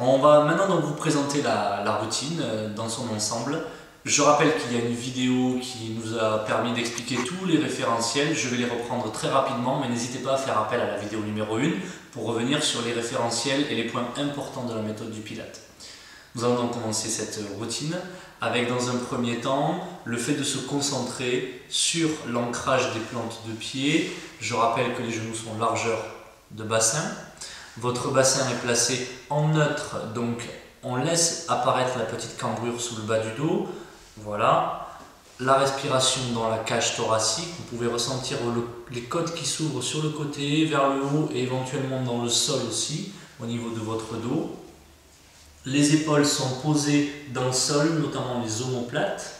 On va maintenant donc vous présenter la routine dans son ensemble. Je rappelle qu'il y a une vidéo qui nous a permis d'expliquer tous les référentiels. Je vais les reprendre très rapidement, mais n'hésitez pas à faire appel à la vidéo numéro 1 pour revenir sur les référentiels et les points importants de la méthode du Pilate. Nous allons donc commencer cette routine avec, dans un premier temps, le fait de se concentrer sur l'ancrage des plantes de pied. Je rappelle que les genoux sont largeur de bassin. Votre bassin est placé en neutre, donc on laisse apparaître la petite cambrure sous le bas du dos. Voilà. La respiration dans la cage thoracique. Vous pouvez ressentir les côtes qui s'ouvrent sur le côté, vers le haut et éventuellement dans le sol aussi, au niveau de votre dos. Les épaules sont posées dans le sol, notamment les omoplates.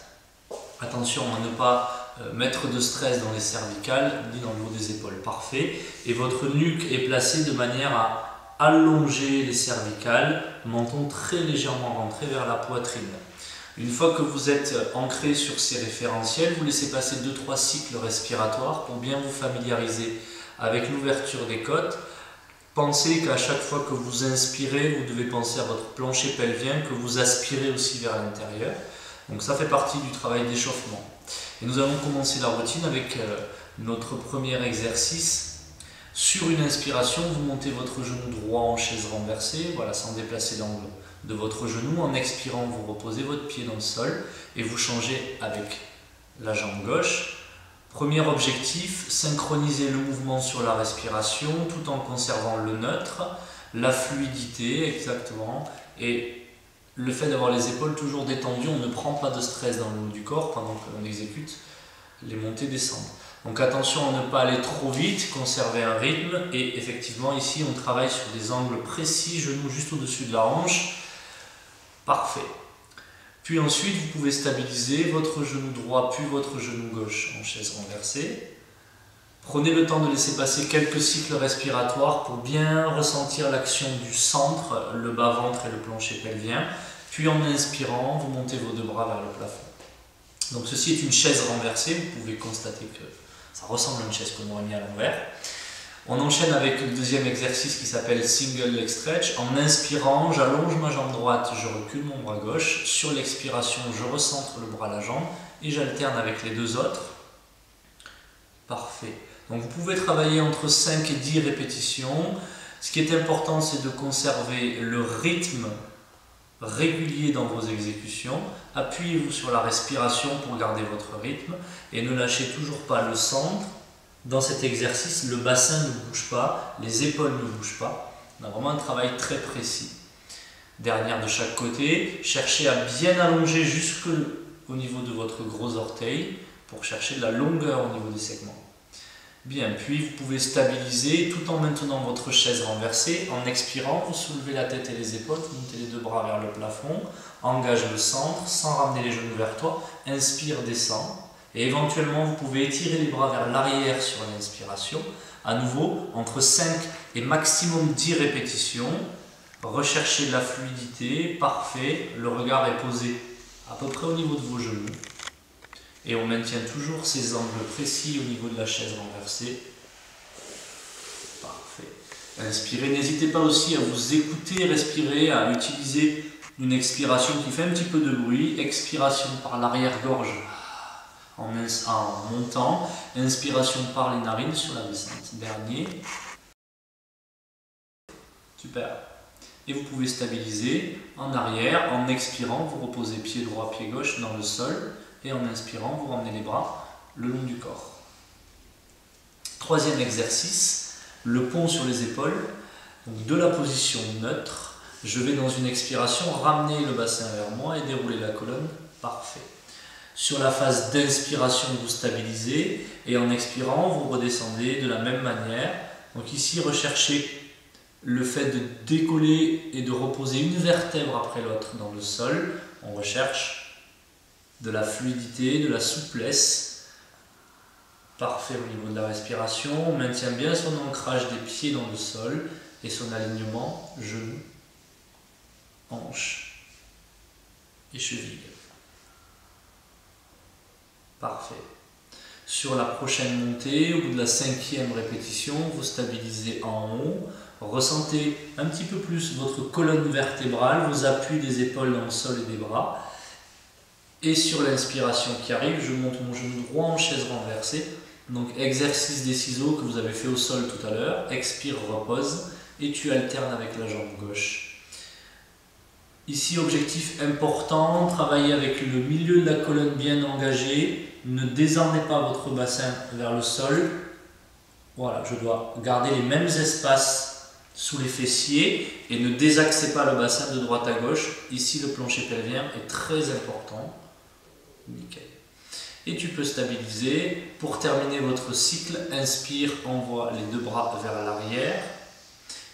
Attention à ne pas mettre de stress dans les cervicales ni dans le haut des épaules. Parfait. Et votre nuque est placée de manière à allonger les cervicales, menton très légèrement rentré vers la poitrine. Une fois que vous êtes ancré sur ces référentiels, vous laissez passer 2-3 cycles respiratoires pour bien vous familiariser avec l'ouverture des côtes. Pensez qu'à chaque fois que vous inspirez, vous devez penser à votre plancher pelvien, que vous aspirez aussi vers l'intérieur. Donc ça fait partie du travail d'échauffement. Et nous allons commencer la routine avec notre premier exercice. Sur une inspiration, vous montez votre genou droit en chaise renversée, voilà, sans déplacer l'angle de votre genou. En expirant, vous reposez votre pied dans le sol et vous changez avec la jambe gauche. Premier objectif, synchroniser le mouvement sur la respiration tout en conservant le neutre, la fluidité exactement, et le fait d'avoir les épaules toujours détendues. On ne prend pas de stress dans le haut du corps pendant que l'on exécute les montées-descentes. Donc attention à ne pas aller trop vite, conserver un rythme, et effectivement ici on travaille sur des angles précis, genou juste au-dessus de la hanche. Parfait. Puis ensuite vous pouvez stabiliser votre genou droit puis votre genou gauche en chaise renversée. Prenez le temps de laisser passer quelques cycles respiratoires pour bien ressentir l'action du centre, le bas-ventre et le plancher pelvien. Puis en inspirant, vous montez vos deux bras vers le plafond. Donc ceci est une chaise renversée, vous pouvez constater que ça ressemble à une chaise qu'on aurait mis à l'envers. On enchaîne avec le deuxième exercice qui s'appelle Single Leg Stretch. En inspirant, j'allonge ma jambe droite, je recule mon bras gauche. Sur l'expiration, je recentre le bras à la jambe et j'alterne avec les deux autres. Parfait. Donc vous pouvez travailler entre 5 et 10 répétitions. Ce qui est important, c'est de conserver le rythme régulier dans vos exécutions. Appuyez-vous sur la respiration pour garder votre rythme et ne lâchez toujours pas le centre. Dans cet exercice, le bassin ne bouge pas, les épaules ne bougent pas. On a vraiment un travail très précis. Dernière de chaque côté, cherchez à bien allonger jusqu'au niveau de votre gros orteil pour chercher de la longueur au niveau des segments. Bien, puis vous pouvez stabiliser tout en maintenant votre chaise renversée. En expirant, vous soulevez la tête et les épaules, vous montez les deux bras vers le plafond, engage le centre sans ramener les genoux vers toi, inspire, descend. Et éventuellement, vous pouvez étirer les bras vers l'arrière sur l'inspiration. À nouveau, entre 5 et maximum 10 répétitions. Recherchez de la fluidité, parfait. Le regard est posé à peu près au niveau de vos genoux. Et on maintient toujours ces angles précis au niveau de la chaise renversée. Parfait. Inspirez. N'hésitez pas aussi à vous écouter, respirer, à utiliser une expiration qui fait un petit peu de bruit. Expiration par l'arrière-gorge en montant. Inspiration par les narines sur la descente. Dernier. Super. Et vous pouvez stabiliser en arrière. En expirant, vous reposez pied droit, pied gauche dans le sol. Et en inspirant, vous ramenez les bras le long du corps. Troisième exercice, le pont sur les épaules. Donc de la position neutre, je vais dans une expiration ramener le bassin vers moi et dérouler la colonne. Parfait. Sur la phase d'inspiration, vous stabilisez et en expirant, vous redescendez de la même manière. Donc ici, recherchez le fait de décoller et de reposer une vertèbre après l'autre dans le sol. On recherche de la fluidité, de la souplesse. Parfait au niveau de la respiration. On maintient bien son ancrage des pieds dans le sol et son alignement genoux, hanches et chevilles. Parfait. Sur la prochaine montée, au bout de la 5e répétition, vous stabilisez en haut. Ressentez un petit peu plus votre colonne vertébrale, vos appuis des épaules dans le sol et des bras. Et sur l'inspiration qui arrive, je monte mon genou droit en chaise renversée. Donc exercice des ciseaux que vous avez fait au sol tout à l'heure. Expire, repose et tu alternes avec la jambe gauche. Ici, objectif important, travaillez avec le milieu de la colonne bien engagé. Ne désarmez pas votre bassin vers le sol. Voilà, je dois garder les mêmes espaces sous les fessiers et ne désaxez pas le bassin de droite à gauche. Ici, le plancher pelvien est très important. Nickel. Et tu peux stabiliser. Pour terminer votre cycle, inspire, envoie les deux bras vers l'arrière.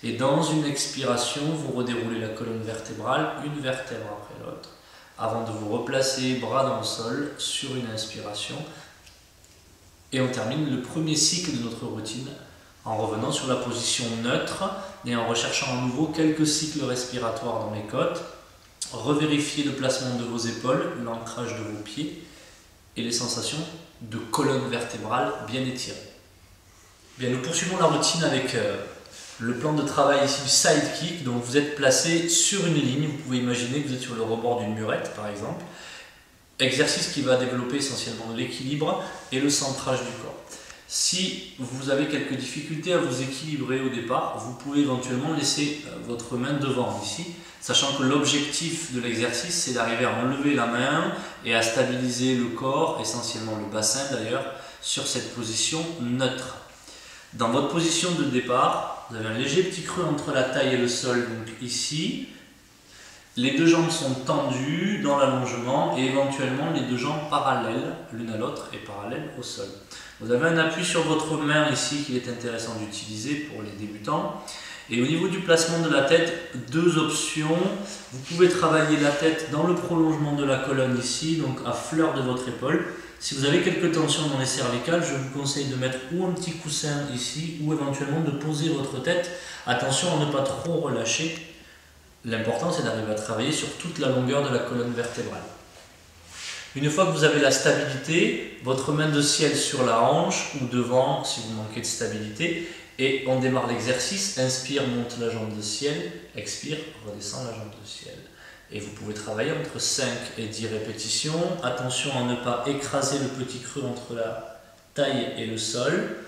Et dans une expiration, vous redéroulez la colonne vertébrale, une vertèbre après l'autre, avant de vous replacer bras dans le sol sur une inspiration. Et on termine le premier cycle de notre routine en revenant sur la position neutre et en recherchant à nouveau quelques cycles respiratoires dans les côtes. Revérifiez le placement de vos épaules, l'ancrage de vos pieds et les sensations de colonne vertébrale bien étirée. Bien, nous poursuivons la routine avec le plan de travail ici du side kick. Donc vous êtes placé sur une ligne, vous pouvez imaginer que vous êtes sur le rebord d'une murette par exemple. Exercice qui va développer essentiellement l'équilibre et le centrage du corps. Si vous avez quelques difficultés à vous équilibrer au départ, vous pouvez éventuellement laisser votre main devant ici, sachant que l'objectif de l'exercice c'est d'arriver à enlever la main et à stabiliser le corps, essentiellement le bassin d'ailleurs, sur cette position neutre. Dans votre position de départ, vous avez un léger petit creux entre la taille et le sol, donc ici. Les deux jambes sont tendues dans l'allongement et éventuellement les deux jambes parallèles l'une à l'autre et parallèles au sol. Vous avez un appui sur votre main ici qu'il est intéressant d'utiliser pour les débutants. Et au niveau du placement de la tête, deux options. Vous pouvez travailler la tête dans le prolongement de la colonne ici, donc à fleur de votre épaule. Si vous avez quelques tensions dans les cervicales, je vous conseille de mettre ou un petit coussin ici ou éventuellement de poser votre tête. Attention à ne pas trop relâcher. L'important c'est d'arriver à travailler sur toute la longueur de la colonne vertébrale. Une fois que vous avez la stabilité, votre main de ciel sur la hanche ou devant si vous manquez de stabilité, et on démarre l'exercice. Inspire, monte la jambe de ciel, expire, redescend la jambe de ciel. Et vous pouvez travailler entre 5 et 10 répétitions. Attention à ne pas écraser le petit creux entre la taille et le sol.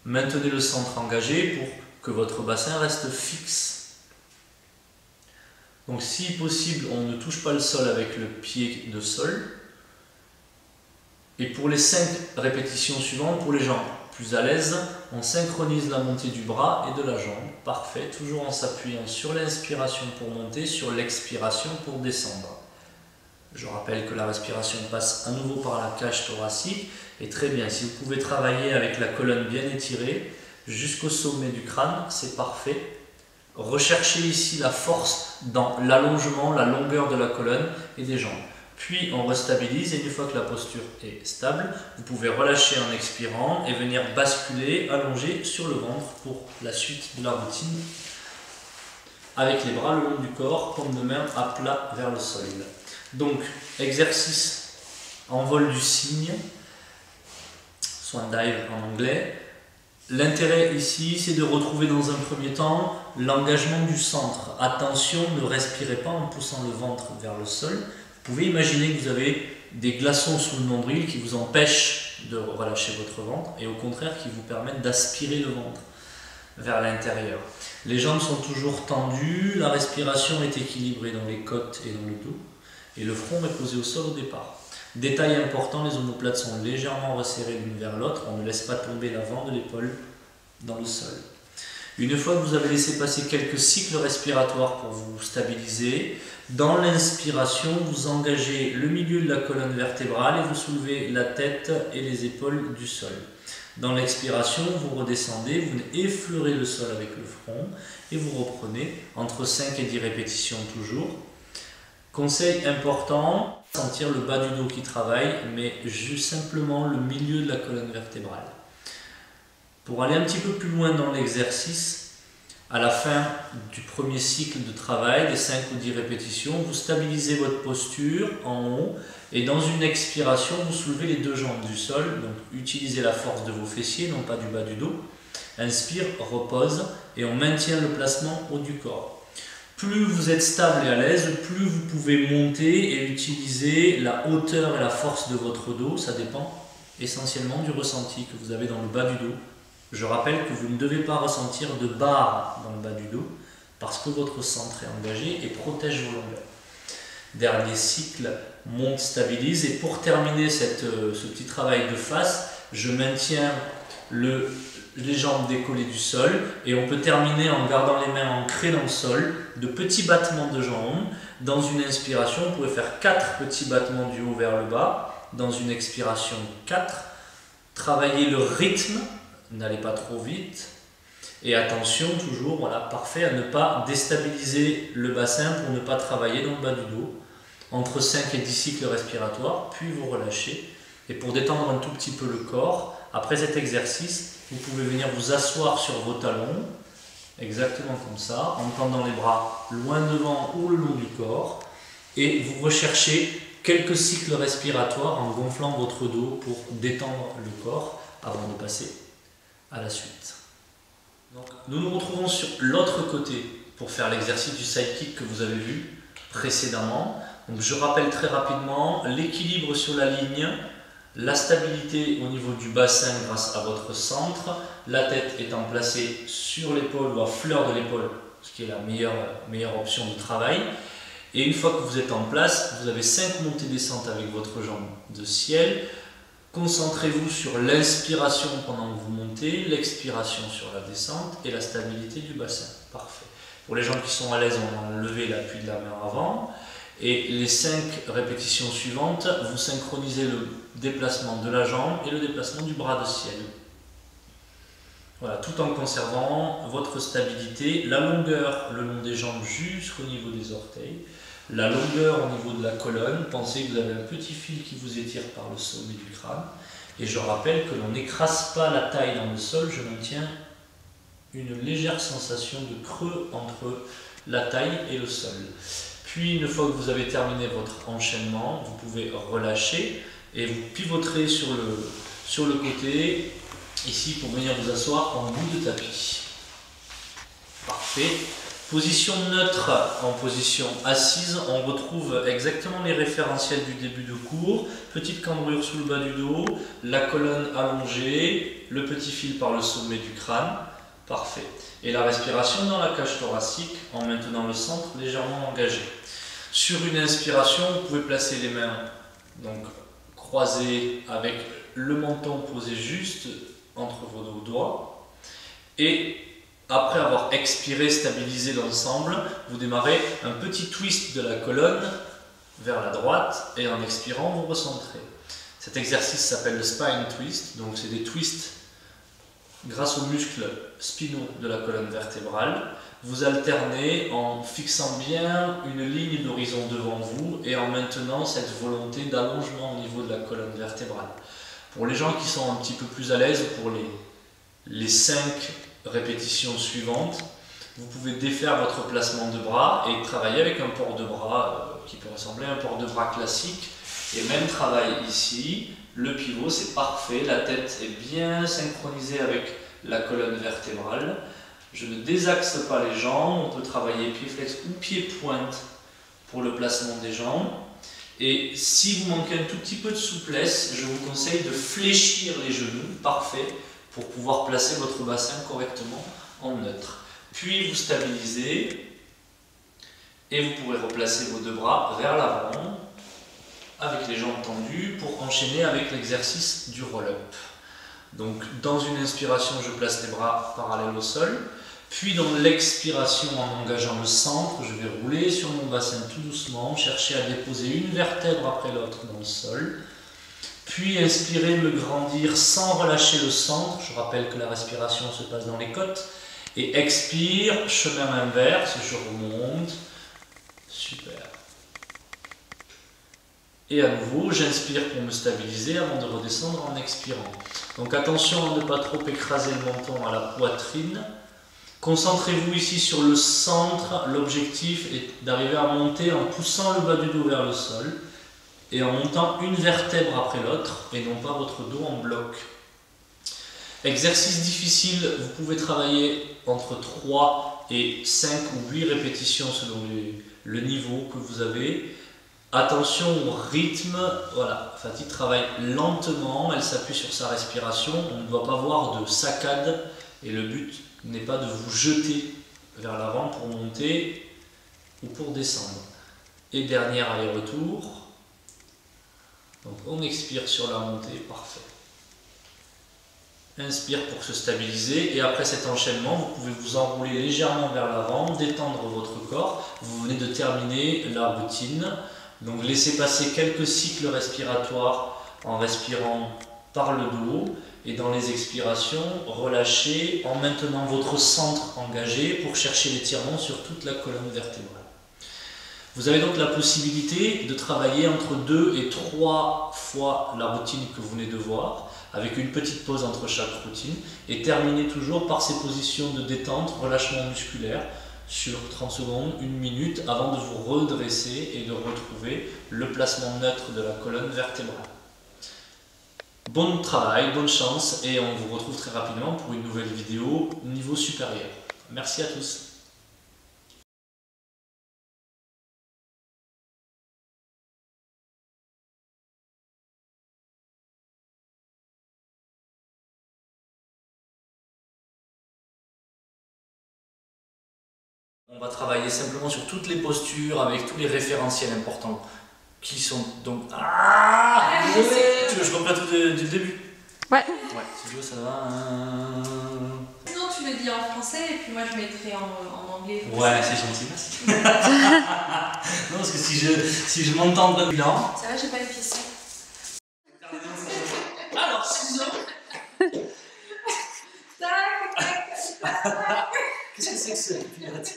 Maintenez le centre engagé pour que votre bassin reste fixe. Donc si possible, on ne touche pas le sol avec le pied de sol. Et pour les 5 répétitions suivantes, pour les gens plus à l'aise, on synchronise la montée du bras et de la jambe. Parfait, toujours en s'appuyant sur l'inspiration pour monter, sur l'expiration pour descendre. Je rappelle que la respiration passe à nouveau par la cage thoracique. Et très bien, si vous pouvez travailler avec la colonne bien étirée jusqu'au sommet du crâne, c'est parfait. Recherchez ici la force dans l'allongement, la longueur de la colonne et des jambes. Puis on restabilise et une fois que la posture est stable, vous pouvez relâcher en expirant et venir basculer, allonger sur le ventre pour la suite de la routine. Avec les bras le long du corps, paume de main à plat vers le sol. Donc exercice en vol du cygne, swan dive en anglais. L'intérêt ici, c'est de retrouver dans un premier temps l'engagement du centre. Attention, ne respirez pas en poussant le ventre vers le sol. Vous pouvez imaginer que vous avez des glaçons sous le nombril qui vous empêchent de relâcher votre ventre et au contraire qui vous permettent d'aspirer le ventre vers l'intérieur. Les jambes sont toujours tendues, la respiration est équilibrée dans les côtes et dans le dos et le front est posé au sol au départ. Détail important, les omoplates sont légèrement resserrées l'une vers l'autre, on ne laisse pas tomber l'avant de l'épaule dans le sol. Une fois que vous avez laissé passer quelques cycles respiratoires pour vous stabiliser, dans l'inspiration, vous engagez le milieu de la colonne vertébrale et vous soulevez la tête et les épaules du sol. Dans l'expiration, vous redescendez, vous effleurez le sol avec le front et vous reprenez entre 5 et 10 répétitions toujours. Conseil important, sentir le bas du dos qui travaille, mais juste simplement le milieu de la colonne vertébrale. Pour aller un petit peu plus loin dans l'exercice, À la fin du premier cycle de travail, des 5 ou 10 répétitions, vous stabilisez votre posture en haut et dans une expiration, vous soulevez les 2 jambes du sol. Donc utilisez la force de vos fessiers, non pas du bas du dos. Inspire, repose et on maintient le placement haut du corps. Plus vous êtes stable et à l'aise, plus vous pouvez monter et utiliser la hauteur et la force de votre dos. Ça dépend essentiellement du ressenti que vous avez dans le bas du dos. Je rappelle que vous ne devez pas ressentir de barre dans le bas du dos parce que votre centre est engagé et protège vos longueurs. Dernier cycle, monte, stabilise. Et pour terminer ce petit travail de face, je maintiens les jambes décollées du sol et on peut terminer en gardant les mains ancrées dans le sol, de petits battements de jambes. Dans une inspiration, vous pouvez faire 4 petits battements du haut vers le bas. Dans une expiration, 4. Travaillez le rythme, n'allez pas trop vite. Et attention toujours, voilà, parfait, à ne pas déstabiliser le bassin pour ne pas travailler dans le bas du dos. Entre 5 et 10 cycles respiratoires, puis vous relâchez. Et pour détendre un tout petit peu le corps, après cet exercice, vous pouvez venir vous asseoir sur vos talons, exactement comme ça, en tendant les bras loin devant ou le long du corps. Et vous recherchez quelques cycles respiratoires en gonflant votre dos pour détendre le corps avant de passer à la suite. Donc, nous nous retrouvons sur l'autre côté pour faire l'exercice du sidekick que vous avez vu précédemment. Donc, je rappelle très rapidement l'équilibre sur la ligne, la stabilité au niveau du bassin grâce à votre centre, la tête étant placée sur l'épaule ou à fleur de l'épaule, ce qui est la meilleure option de travail. Et une fois que vous êtes en place, vous avez 5 montées-descentes avec votre jambe de ciel. Concentrez-vous sur l'inspiration pendant que vous montez, l'expiration sur la descente et la stabilité du bassin. Parfait. Pour les gens qui sont à l'aise, on va lever l'appui de la main avant. Et les 5 répétitions suivantes, vous synchronisez le déplacement de la jambe et le déplacement du bras de ciel. Voilà, tout en conservant votre stabilité, la longueur le long des jambes jusqu'au niveau des orteils, la longueur au niveau de la colonne. Pensez que vous avez un petit fil qui vous étire par le sommet du crâne. Et je rappelle que l'on n'écrase pas la taille dans le sol, je maintiens une légère sensation de creux entre la taille et le sol. Puis une fois que vous avez terminé votre enchaînement, vous pouvez relâcher et vous pivoterez sur le côté, ici pour venir vous asseoir en bout de tapis. Parfait. Position neutre en position assise, on retrouve exactement les référentiels du début de cours. Petite cambrure sous le bas du dos, la colonne allongée, le petit fil par le sommet du crâne. Parfait. Et la respiration dans la cage thoracique en maintenant le centre légèrement engagé. Sur une inspiration, vous pouvez placer les mains donc croisées avec le menton posé juste entre vos deux doigts. Et après avoir expiré, stabilisé l'ensemble, vous démarrez un petit twist de la colonne vers la droite et en expirant, vous recentrez. Cet exercice s'appelle le spine twist, donc c'est des twists grâce aux muscles spinaux de la colonne vertébrale. Vous alternez en fixant bien une ligne d'horizon devant vous et en maintenant cette volonté d'allongement au niveau de la colonne vertébrale. Pour les gens qui sont un petit peu plus à l'aise, pour les 5 répétitions suivantes, vous pouvez défaire votre placement de bras et travailler avec un port de bras qui peut ressembler à un port de bras classique. Et même travail ici, le pivot c'est parfait, la tête est bien synchronisée avec la colonne vertébrale. Je ne désaxe pas les jambes, on peut travailler pied flex ou pied pointe pour le placement des jambes. Et si vous manquez un tout petit peu de souplesse, je vous conseille de fléchir les genoux, parfait, pour pouvoir placer votre bassin correctement en neutre. Puis vous stabilisez et vous pourrez replacer vos 2 bras vers l'avant avec les jambes tendues pour enchaîner avec l'exercice du roll-up. Donc dans une inspiration, je place les bras parallèles au sol. Puis dans l'expiration, en engageant le centre, je vais rouler sur mon bassin tout doucement, chercher à déposer une vertèbre après l'autre dans le sol. Puis inspirer, me grandir sans relâcher le centre. Je rappelle que la respiration se passe dans les côtes. Et expire, chemin inverse, je remonte. Super. Et à nouveau, j'inspire pour me stabiliser avant de redescendre en expirant. Donc attention à ne pas trop écraser le menton à la poitrine. Concentrez-vous ici sur le centre. L'objectif est d'arriver à monter en poussant le bas du dos vers le sol et en montant une vertèbre après l'autre et non pas votre dos en bloc. Exercice difficile, vous pouvez travailler entre 3 et 5 ou 8 répétitions selon le niveau que vous avez. Attention au rythme, voilà, Fatih travaille lentement, elle s'appuie sur sa respiration, on ne doit pas voir de saccade et le but n'est pas de vous jeter vers l'avant pour monter ou pour descendre. Et dernier aller-retour, donc on expire sur la montée, parfait. Inspire pour se stabiliser et après cet enchaînement, vous pouvez vous enrouler légèrement vers l'avant, détendre votre corps. Vous venez de terminer la routine. Donc laissez passer quelques cycles respiratoires en respirant par le dos et dans les expirations, relâchez en maintenant votre centre engagé pour chercher l'étirement sur toute la colonne vertébrale. Vous avez donc la possibilité de travailler entre 2 et 3 fois la routine que vous venez de voir, avec une petite pause entre chaque routine, et terminer toujours par ces positions de détente, relâchement musculaire, sur 30 secondes, 1 minute, avant de vous redresser et de retrouver le placement neutre de la colonne vertébrale. Bon travail, bonne chance, et on vous retrouve très rapidement pour une nouvelle vidéo niveau supérieur. Merci à tous. On va travailler simplement sur toutes les postures avec tous les référentiels importants qui sont donc... Ah, désolé. Tu veux que je reprenne tout du début? Ouais. Ouais, si tu veux, ça va. Sinon, tu le dis en français et puis moi je mettrai en anglais. Ouais, c'est gentil, merci. Non, parce que si je m'entends de bilan. Ça va, j'ai pas les pieds. Alors, ciseaux. Tac, tac, tac. Qu'est-ce que c'est que ce pilote?